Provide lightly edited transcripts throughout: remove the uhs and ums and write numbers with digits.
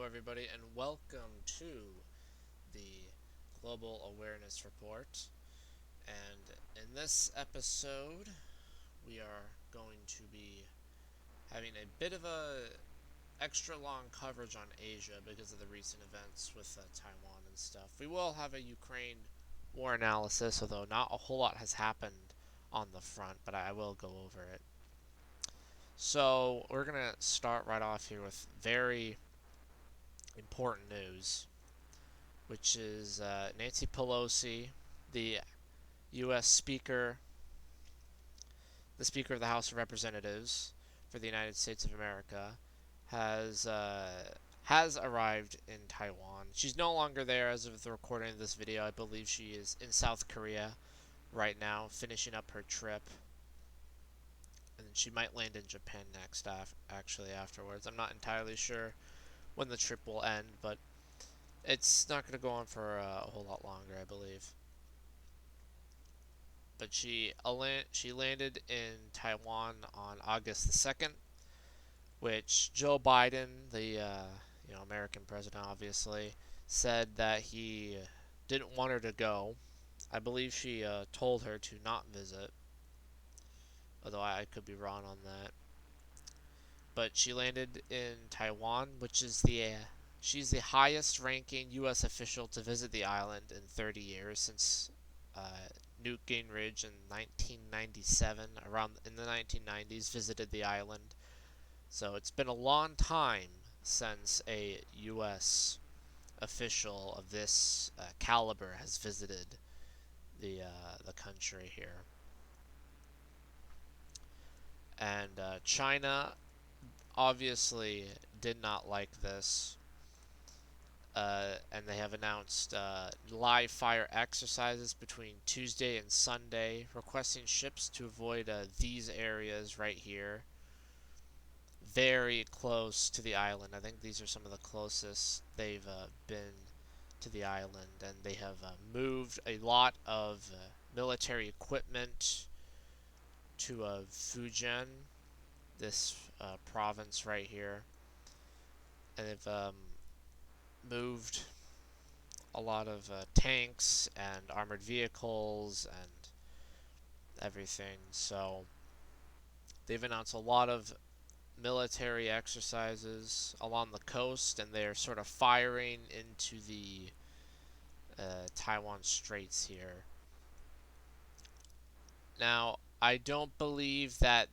everybody, and welcome to the Global Awareness Report. And in this episode, we are going to be having a bit of a extra long coverage on Asia because of the recent events with Taiwan and stuff. We will have a Ukraine war analysis, although not a whole lot has happened on the front, but I will go over it. So, we're going to start right off here with very important news, which is Nancy Pelosi, the U.S. Speaker, the Speaker of the House of Representatives for the United States of America, has arrived in Taiwan. She's no longer there as of the recording of this video. I believe she is in South Korea right now, finishing up her trip, and she might land in Japan next. Actually, afterwards, I'm not entirely sure when the trip will end, but it's not going to go on for a whole lot longer, I believe. But she landed in Taiwan on August the 2nd, which Joe Biden, the American president, obviously said that he didn't want her to go. I believe she told her to not visit, although I could be wrong on that. But she landed in Taiwan, which is she's the highest ranking U.S. official to visit the island in 30 years since Newt Gingrich in 1997, around in the 1990s, visited the island. So it's been a long time since a U.S. official of this caliber has visited the country here. And China obviously did not like this. And they have announced live fire exercises between Tuesday and Sunday, requesting ships to avoid these areas right here, very close to the island. I think these are some of the closest they've been to the island, and they have moved a lot of military equipment to Fujian, this province right here, and they've moved a lot of tanks and armored vehicles and everything. So they've announced a lot of military exercises along the coast, and they're sort of firing into the Taiwan Straits here. Now, I don't believe that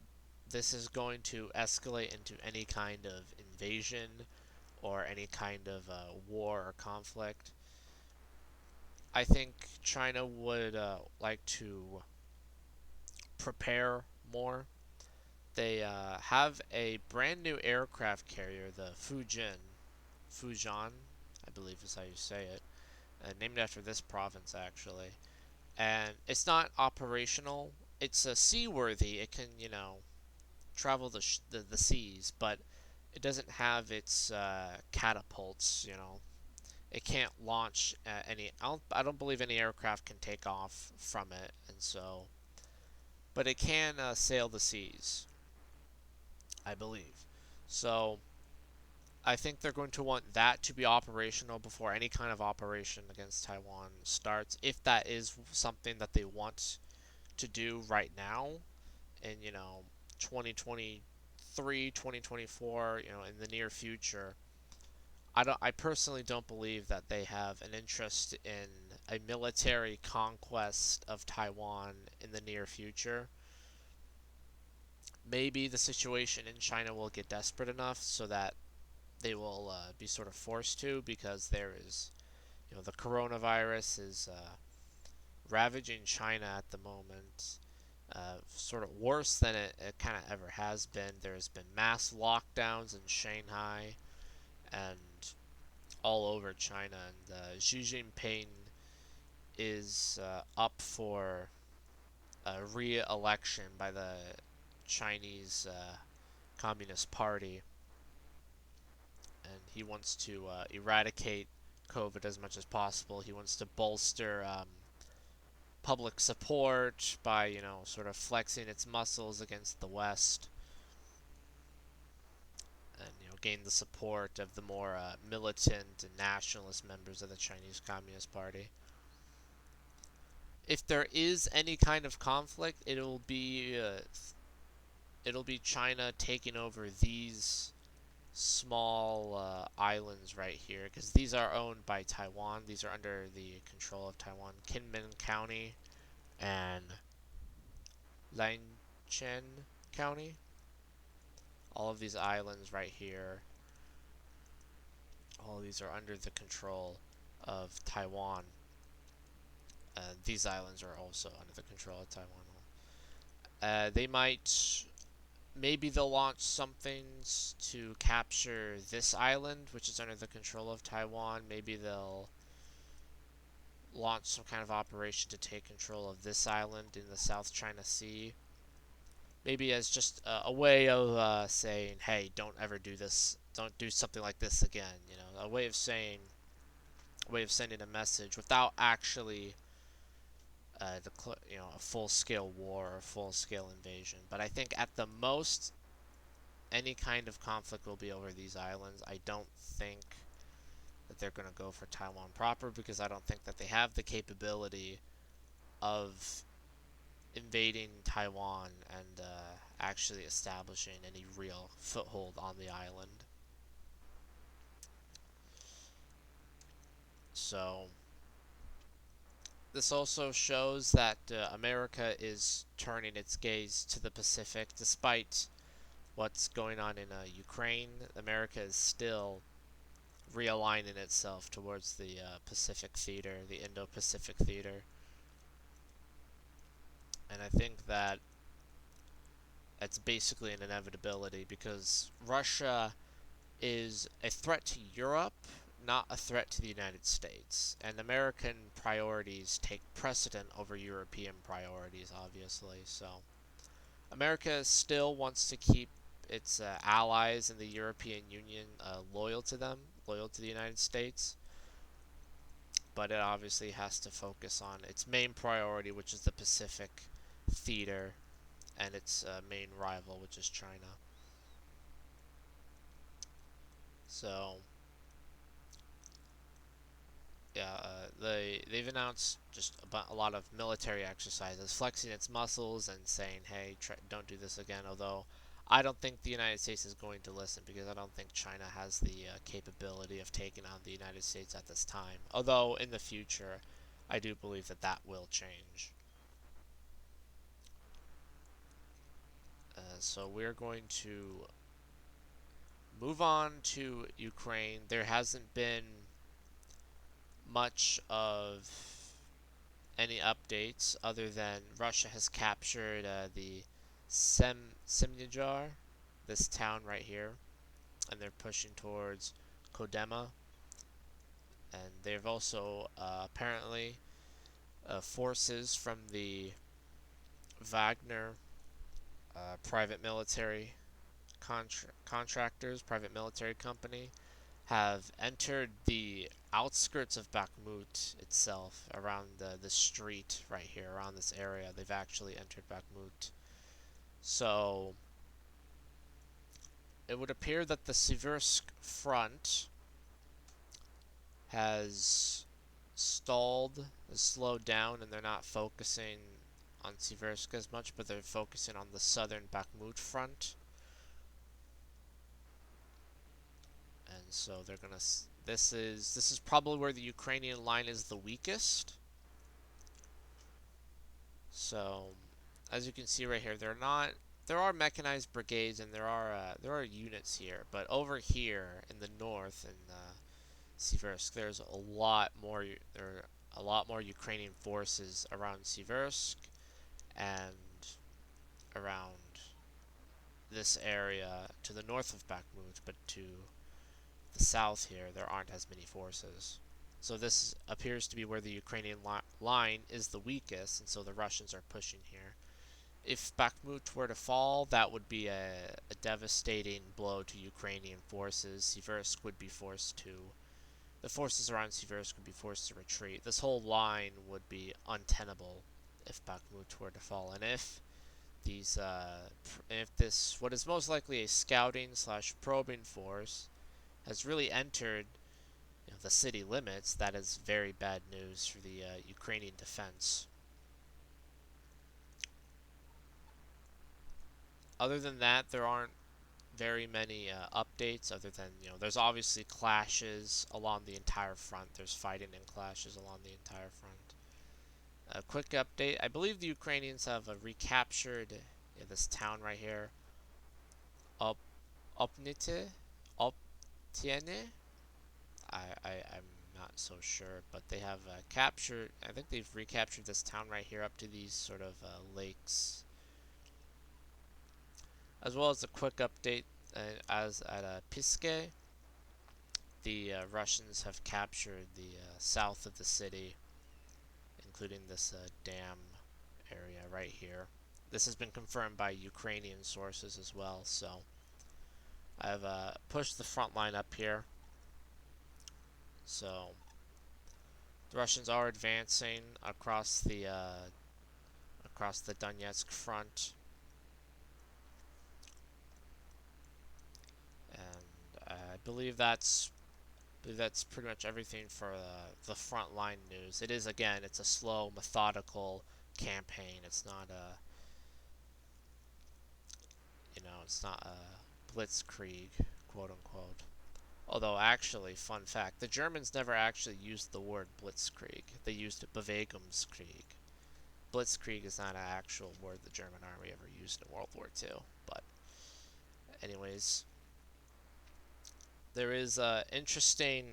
this is going to escalate into any kind of invasion or any kind of war or conflict. I think China would like to prepare more. They have a brand new aircraft carrier, the Fujian, I believe is how you say it, named after this province actually. And it's not operational. It's seaworthy. It can, travel the seas, but it doesn't have its catapults. It can't launch any. I don't believe any aircraft can take off from it, and so, but it can sail the seas, I believe. So I think they're going to want that to be operational before any kind of operation against Taiwan starts, if that is something that they want to do right now in 2023, 2024, in the near future. I personally don't believe that they have an interest in a military conquest of Taiwan in the near future. Maybe the situation in China will get desperate enough so that they will be sort of forced to, because there is, the coronavirus is ravaging China at the moment, sort of worse than it kind of ever has been. There's been mass lockdowns in Shanghai and all over China, and Xi Jinping is up for a re-election by the Chinese Communist Party, and he wants to eradicate COVID as much as possible. He wants to bolster public support by, sort of flexing its muscles against the West, and gain the support of the more militant and nationalist members of the Chinese Communist Party. If there is any kind of conflict, it'll be China taking over these small islands right here, because these are owned by Taiwan. These are under the control of Taiwan. Kinmen County and Lanchen County. All of these islands right here, all of these are under the control of Taiwan. These islands are also under the control of Taiwan. They might, maybe they'll launch something to capture this island, which is under the control of Taiwan. Maybe they'll launch some kind of operation to take control of this island in the South China Sea. Maybe as just a way of saying, hey, don't ever do this. Don't do something like this again. You know, a way of saying, a way of sending a message without actually a full-scale war or full-scale invasion. But I think at the most, any kind of conflict will be over these islands. I don't think that they're going to go for Taiwan proper, because I don't think that they have the capability of invading Taiwan and actually establishing any real foothold on the island. So this also shows that America is turning its gaze to the Pacific. Despite what's going on in Ukraine, America is still realigning itself towards the Pacific theater, the Indo-Pacific theater. And I think that that's basically an inevitability, because Russia is a threat to Europe, not a threat to the United States. And American priorities take precedent over European priorities, obviously. So America still wants to keep its allies in the European Union loyal to them, loyal to the United States. But it obviously has to focus on its main priority, which is the Pacific theater, and its main rival, which is China. So yeah, they've announced just a lot of military exercises, flexing its muscles and saying, "Hey, don't do this again." Although I don't think the United States is going to listen, because I don't think China has the capability of taking on the United States at this time. Although in the future, I do believe that that will change. So we're going to move on to Ukraine. There hasn't been much of any updates other than Russia has captured the Semyonjar, this town right here, and they're pushing towards Kodema. And they've also apparently forces from the Wagner private military contractors, private military company, have entered the outskirts of Bakhmut itself, around the street right here, around this area. They've actually entered Bakhmut. So it would appear that the Siversk front has stalled, has slowed down, and they're not focusing on Siversk as much, but they're focusing on the southern Bakhmut front. And so they're gonna. This is probably where the Ukrainian line is the weakest. So, as you can see right here, they're not. There are mechanized brigades and there are units here, but over here in the north in Siversk, there's a lot more. There are a lot more Ukrainian forces around Siversk and around this area to the north of Bakhmut, but to the south here, there aren't as many forces. So this appears to be where the Ukrainian line is the weakest, and so the Russians are pushing here. If Bakhmut were to fall, that would be a devastating blow to Ukrainian forces. Siversk would be forced to... The forces around Siversk would be forced to retreat. This whole line would be untenable if Bakhmut were to fall. And if These, if this, what is most likely a scouting slash probing force, has really entered the city limits, that is very bad news for the Ukrainian defense. Other than that, there aren't very many updates. Other than there's obviously clashes along the entire front. There's fighting and clashes along the entire front. A quick update: I believe the Ukrainians have recaptured this town right here, Op Opnite, Optiene. I'm not so sure, but they have captured. I think they've recaptured this town right here up to these sort of lakes, as well as a quick update as at Piske. The Russians have captured the south of the city, including this dam area right here. This has been confirmed by Ukrainian sources as well, so I've pushed the front line up here. So the Russians are advancing across the Donetsk front, and I believe that's pretty much everything for the front line news. It is, again, it's a slow, methodical campaign. It's not it's not a blitzkrieg, quote unquote. Although, actually, fun fact, the Germans never actually used the word blitzkrieg. They used Bewegungskrieg. Blitzkrieg is not an actual word the German army ever used in World War II. But, anyways, there is interesting.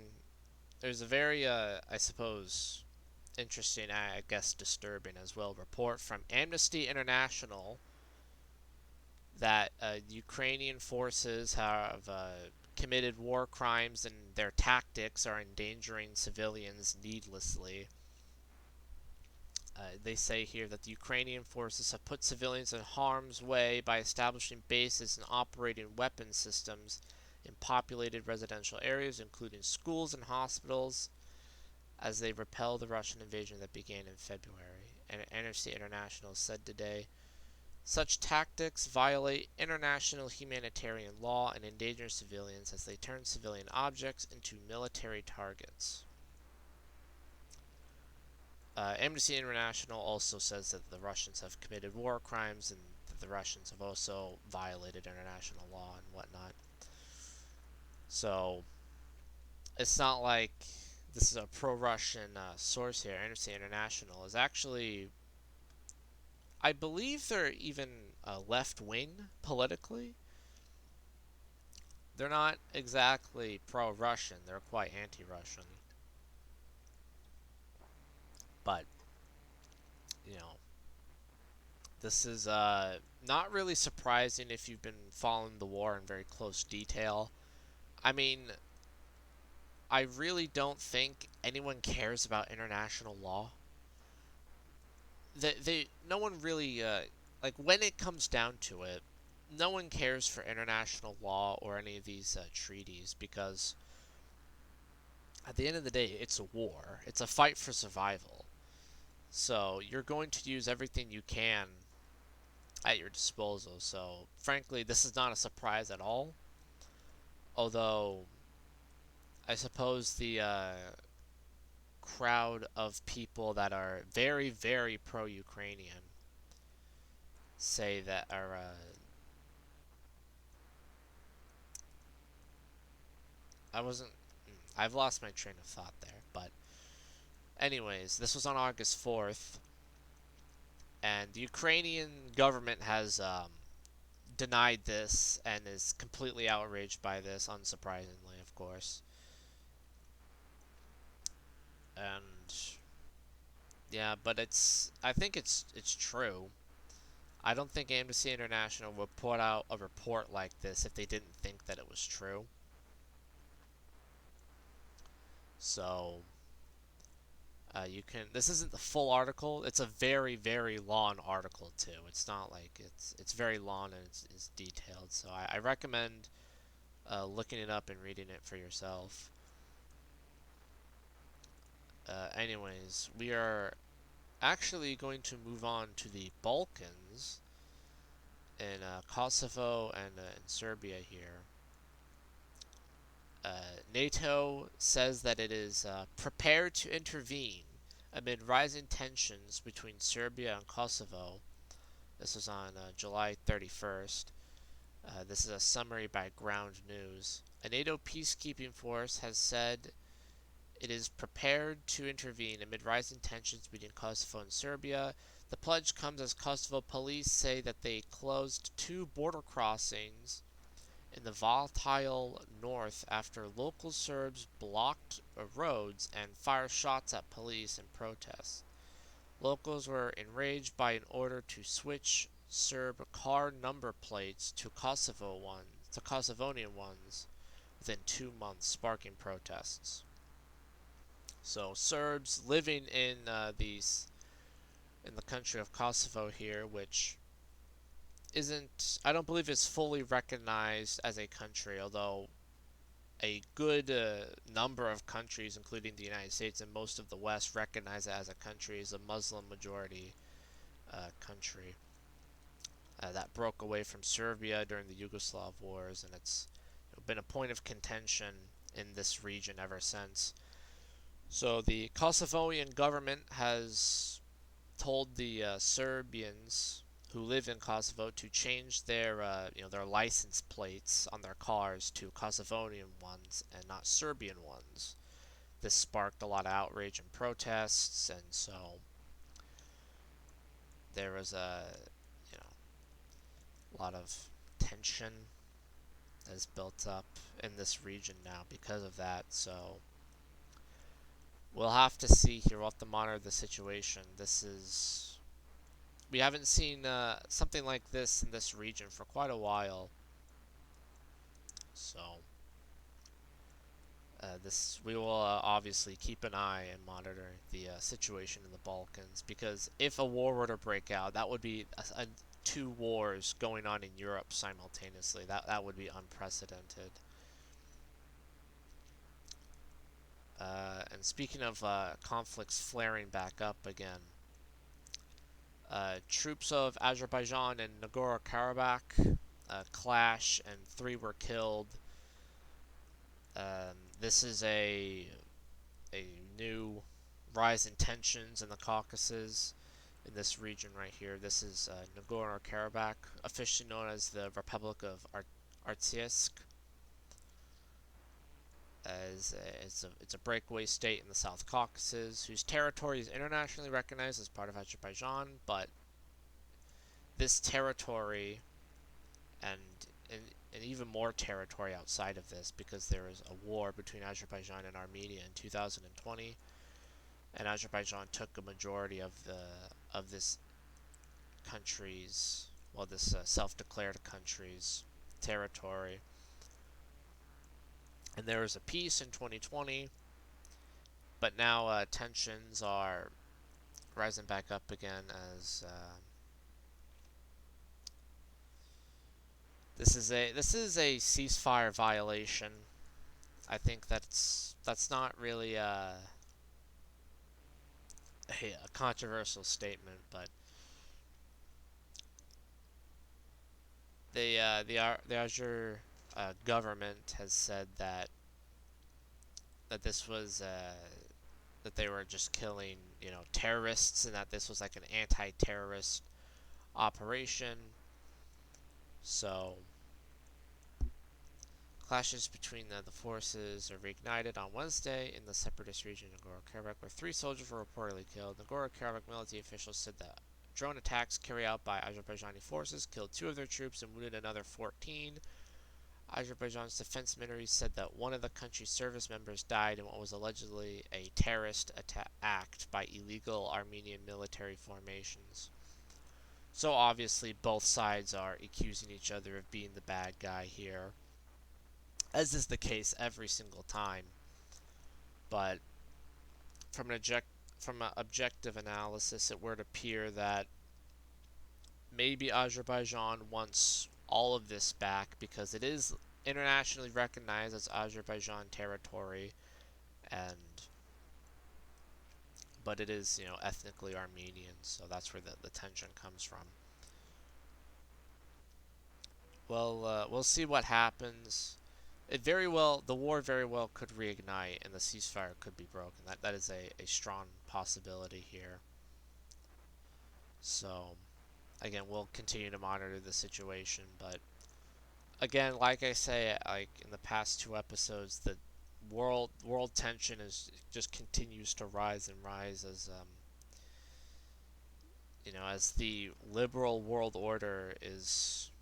There's a very, I suppose, interesting, I guess disturbing as well, report from Amnesty International that Ukrainian forces have committed war crimes and their tactics are endangering civilians needlessly. They say here that the Ukrainian forces have put civilians in harm's way by establishing bases and operating weapon systems in populated residential areas, including schools and hospitals, as they repel the Russian invasion that began in February. And Amnesty International said today, such tactics violate international humanitarian law and endanger civilians as they turn civilian objects into military targets. Amnesty International also says that the Russians have committed war crimes and that the Russians have also violated international law and whatnot. So it's not like this is a pro-Russian source here. Amnesty International is actually, I believe they're even left-wing politically. They're not exactly pro-Russian. They're quite anti-Russian. But, you know, this is not really surprising if you've been following the war in very close detail. I mean, I really don't think anyone cares about international law. No one really like when it comes down to it, no one cares for international law or any of these treaties because at the end of the day, it's a war. It's a fight for survival. So you're going to use everything you can at your disposal. So frankly, this is not a surprise at all. Although I suppose the crowd of people that are very, very pro-Ukrainian say that are I wasn't. I've lost my train of thought there, but anyways, this was on August 4th, and the Ukrainian government has denied this and is completely outraged by this, unsurprisingly, of course. And yeah, but I think it's true. I don't think Amnesty International would put out a report like this if they didn't think that it was true. So you can. This isn't the full article. It's a very, very long article too. It's not like it's very long and it's detailed. So I recommend looking it up and reading it for yourself. Anyways, we are actually going to move on to the Balkans, in Kosovo and in Serbia here. NATO says that it is prepared to intervene amid rising tensions between Serbia and Kosovo. This was on July 31st. This is a summary by Ground News. A NATO peacekeeping force has said it is prepared to intervene amid rising tensions between Kosovo and Serbia. The pledge comes as Kosovo police say that they closed two border crossings in the volatile north after local Serbs blocked roads and fired shots at police in protest. Locals were enraged by an order to switch Serb car number plates to Kosovonian ones within 2 months, sparking protests. So Serbs living in in the country of Kosovo here, which isn't, I don't believe is fully recognized as a country, although a good number of countries, including the United States and most of the West, recognize it as a country, is a Muslim majority country that broke away from Serbia during the Yugoslav wars, and it's been a point of contention in this region ever since. So the Kosovonian government has told the Serbians who live in Kosovo to change their license plates on their cars to Kosovonian ones and not Serbian ones. This sparked a lot of outrage and protests, and so there was you know a lot of tension that is built up in this region now because of that. So we'll have to see here. We'll have to monitor the situation. We haven't seen something like this in this region for quite a while. So this we will obviously keep an eye and monitor the situation in the Balkans, because if a war were to break out, that would be two wars going on in Europe simultaneously. That would be unprecedented. And speaking of conflicts flaring back up again, troops of Azerbaijan and Nagorno-Karabakh clash, and 3 were killed. This is a new rise in tensions in the Caucasus, in this region right here. This is Nagorno-Karabakh, officially known as the Republic of Artsakh. It's a breakaway state in the South Caucasus, whose territory is internationally recognized as part of Azerbaijan, but this territory and, and and even more territory outside of this, because there was a war between Azerbaijan and Armenia in 2020, and Azerbaijan took a majority of this country's, well, this self-declared country's territory. And there was a peace in 2020, but now tensions are rising back up again as this is a ceasefire violation. I think that's not really a controversial statement, but the Azure government has said that this was that they were just killing terrorists, and that this was like an anti-terrorist operation. So clashes between the forces are reignited on Wednesday in the separatist region of Nagorno-Karabakh, where 3 soldiers were reportedly killed. Nagorno-Karabakh military officials said that drone attacks carried out by Azerbaijani forces killed 2 of their troops and wounded another 14. Azerbaijan's defense ministry said that one of the country's service members died in what was allegedly a terrorist act by illegal Armenian military formations. So obviously both sides are accusing each other of being the bad guy here, as is the case every single time. But from an objective analysis, it would appear that maybe Azerbaijan wants all of this back, because it is internationally recognized as Azerbaijan territory, and but it is ethnically Armenian, so that's where the tension comes from. Well, we'll see what happens. The war very well could reignite and the ceasefire could be broken. That is a strong possibility here. So, again, we'll continue to monitor the situation. But again, like I say, like in the past two episodes, the world tension is just continues to rise and rise as as the liberal world order is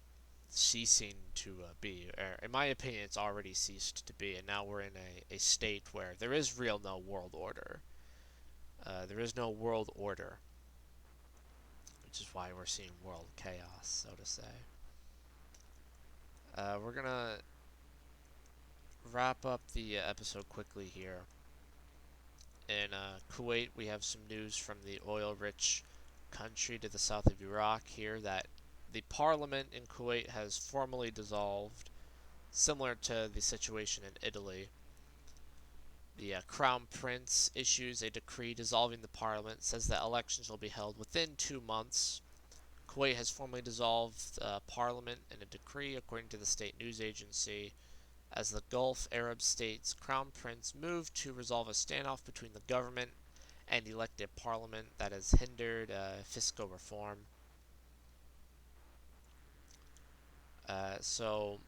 ceasing to be. Or in my opinion, it's already ceased to be, and now we're in a state where there is real no world order. There is no world order, which is why we're seeing world chaos, so to say. We're gonna wrap up the episode quickly here. In Kuwait, we have some news from the oil-rich country to the south of Iraq here that the parliament in Kuwait has formally dissolved, similar to the situation in Italy. The Crown Prince issues a decree dissolving the parliament, says that elections will be held within 2 months. Kuwait has formally dissolved parliament in a decree, according to the state news agency, as the Gulf Arab states' Crown Prince moved to resolve a standoff between the government and elected parliament that has hindered fiscal reform. So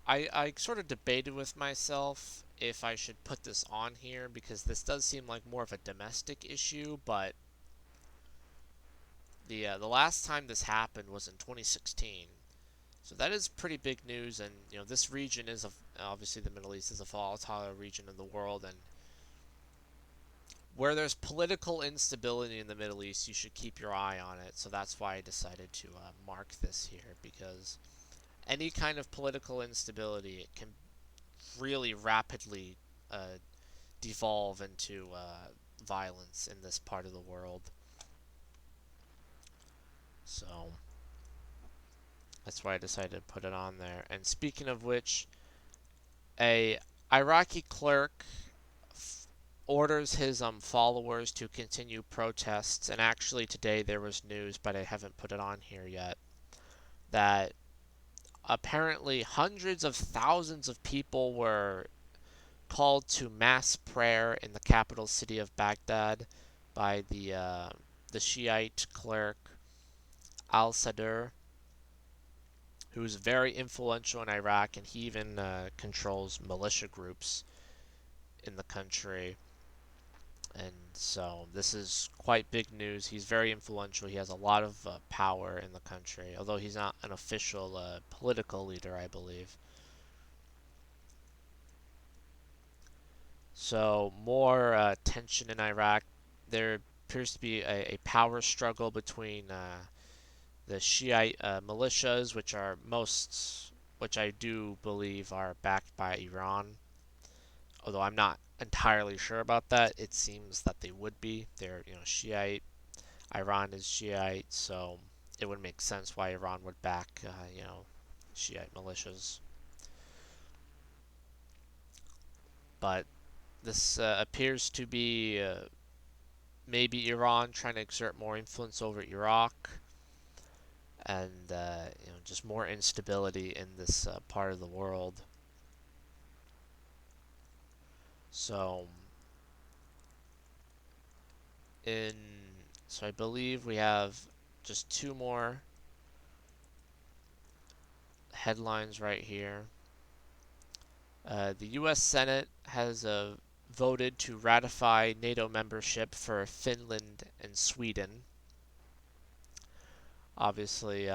I sort of debated with myself if I should put this on here because this does seem like more of a domestic issue, but the last time this happened was in 2016. So that is pretty big news, and this region is obviously the Middle East is a volatile region of the world, and where there's political instability in the Middle East, you should keep your eye on it. So that's why I decided to mark this here, because any kind of political instability it can really rapidly uh, devolve into violence in this part of the world. So that's why I decided to put it on there. And speaking of which, a Iraqi clerk orders his followers to continue protests. And actually, today there was news, but I haven't put it on here yet, that apparently hundreds of thousands of people were called to mass prayer in the capital city of Baghdad by the Shiite cleric al-Sadr, who's very influential in Iraq, and he even controls militia groups in the country. And so this is quite big news. He's very influential. He has a lot of power in the country, although he's not an official political leader, I believe. So more tension in Iraq. There appears to be a power struggle between the Shiite militias, which I do believe are backed by Iran. Although I'm not entirely sure about that, it seems that they would be. They're Shiite. Iran is Shiite, so it would make sense why Iran would back Shiite militias. But this appears to be maybe Iran trying to exert more influence over Iraq, and just more instability in this part of the world. So in so I believe we have just two more headlines right here. The U.S. Senate has voted to ratify NATO membership for Finland and Sweden. Obviously,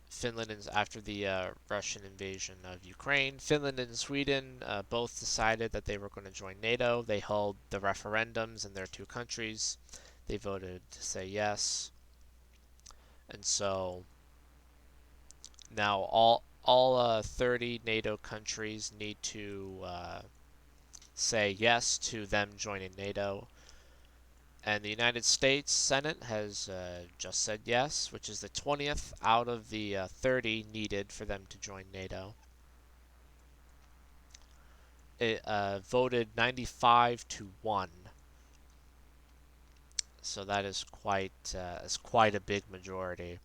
Finland is after the Russian invasion of Ukraine. Finland and Sweden both decided that they were going to join NATO. They held the referendums in their two countries. They voted to say yes, and so now all 30 NATO countries need to say yes to them joining NATO. And the United States Senate has just said yes, which is the 20th out of the 30 needed for them to join NATO. It voted 95 to 1. So that is quite a big majority.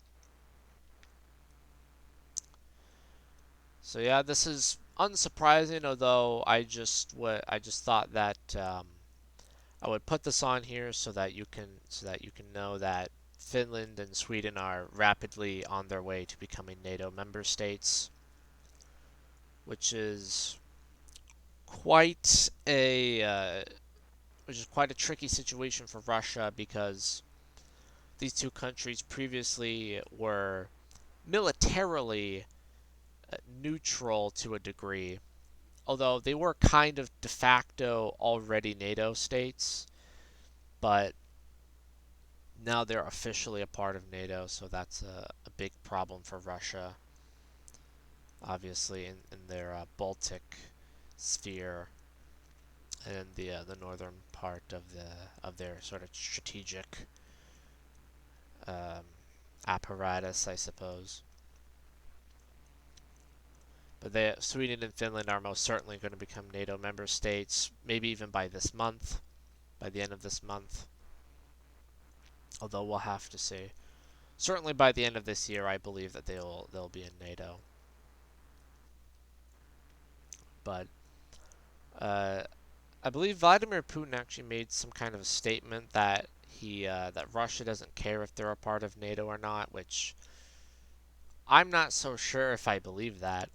So yeah, this is unsurprising, although I just thought that I would put this on here so that you can know that Finland and Sweden are rapidly on their way to becoming NATO member states, which is quite a which is quite a tricky situation for Russia because these two countries previously were militarily neutral to a degree, although they were kind of de facto already NATO states, but now they're officially a part of NATO, so that's a big problem for Russia, obviously, in their Baltic sphere and the northern part of their sort of strategic um, apparatus, I suppose. But Sweden and Finland are most certainly going to become NATO member states, maybe even by this month, by the end of this month. Although we'll have to see. Certainly by the end of this year, I believe that they'll be in NATO. But uh, I believe Vladimir Putin actually made some kind of a statement that that Russia doesn't care if they're a part of NATO or not, which I'm not so sure if I believe that.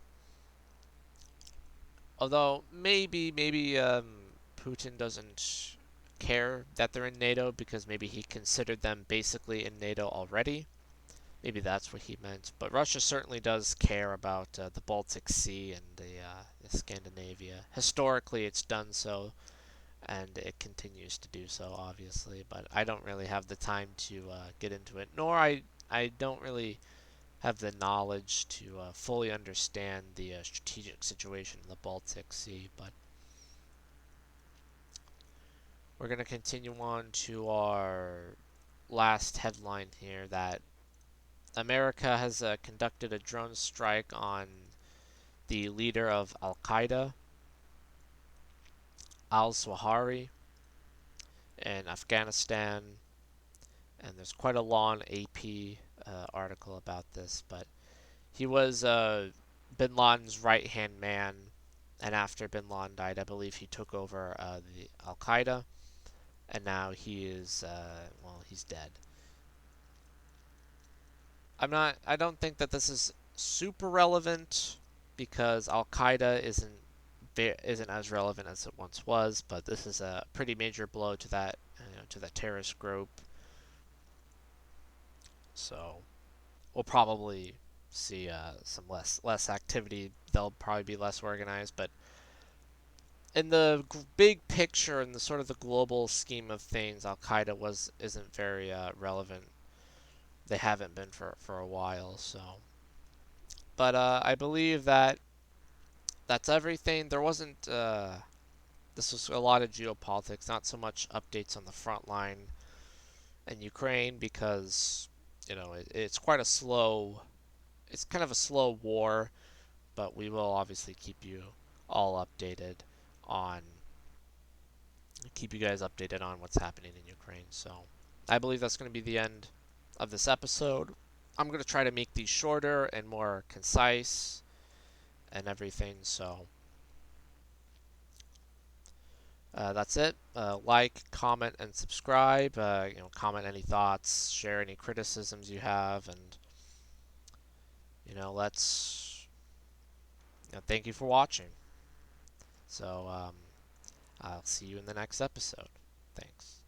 Although maybe Putin doesn't care that they're in NATO because maybe he considered them basically in NATO already. Maybe that's what he meant. But Russia certainly does care about the Baltic Sea and the Scandinavia. Historically, it's done so, and it continues to do so, obviously. But I don't really have the time to get into it, nor I don't really have the knowledge to fully understand the strategic situation in the Baltic Sea. But we're going to continue on to our last headline here that America has conducted a drone strike on the leader of Al Qaeda, al Zawahiri, in Afghanistan. And there's quite a long AP article about this, but he was bin Laden's right hand man. And after bin Laden died, I believe he took over the Al Qaeda, and now he is well, he's dead. I don't think that this is super relevant because Al Qaeda isn't as relevant as it once was, but this is a pretty major blow to that terrorist group. So we'll probably see some less activity. They'll probably be less organized, but in the big picture, in the sort of the global scheme of things, Al Qaeda was isn't very relevant. They haven't been for a while, so. But I believe that that's everything. There wasn't. This was a lot of geopolitics, not so much updates on the front line in Ukraine because it's quite a slow. It's kind of a slow war, but we will obviously on keep you guys updated on what's happening in Ukraine. So I believe that's going to be the end of this episode. I'm going to try to make these shorter and more concise and everything. So that's it. Like, comment, and subscribe. Comment any thoughts, share any criticisms you have, and let's. Thank you for watching. So I'll see you in the next episode. Thanks.